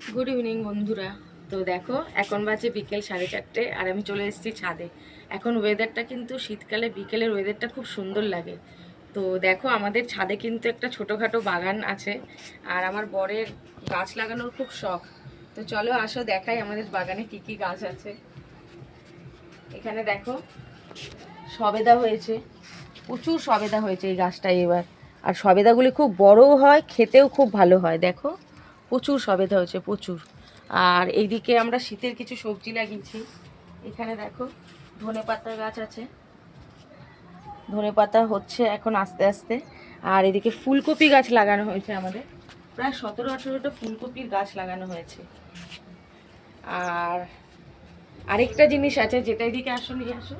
Good evening বন্ধুরা। তো দেখো এখন বাজে বিকেল 4:30 আর আমি চলে এসেছি ছাদে। এখন ওয়েদারটা কিন্তু শীতকালে বিকেলের ওয়েদারটা খুব সুন্দর লাগে। তো দেখো আমাদের ছাদে কিন্তু একটা ছোটোখাটো বাগান আছে, আর আমার বরের গাছ লাগানোর খুব শখ। তো চলো আসো দেখাই আমাদের বাগানে কি কি গাছ আছে। এখানে দেখো সবেদা হয়েছে, প্রচুর সবেদা হয়েছে এই গাছটায় এবার। আর সবেদাগুলি খুব বড়ও হয়, খেতেও খুব ভালো হয়। দেখো প্রচুর সবেদা হয়েছে, প্রচুর। আর এইদিকে আমরা শীতের কিছু সবজি লাগিয়েছি। এখানে দেখো ধনেপাতা গাছ আছে, ধনেপাতা হচ্ছে এখন আস্তে আস্তে। আর এদিকে ফুলকপি গাছ লাগানো হয়েছে আমাদের, প্রায় 17-18টা ফুলকপির গাছ লাগানো হয়েছে। আর আরেকটা জিনিস আছে, যেটা এদিকে আসো, নিয়ে আসো।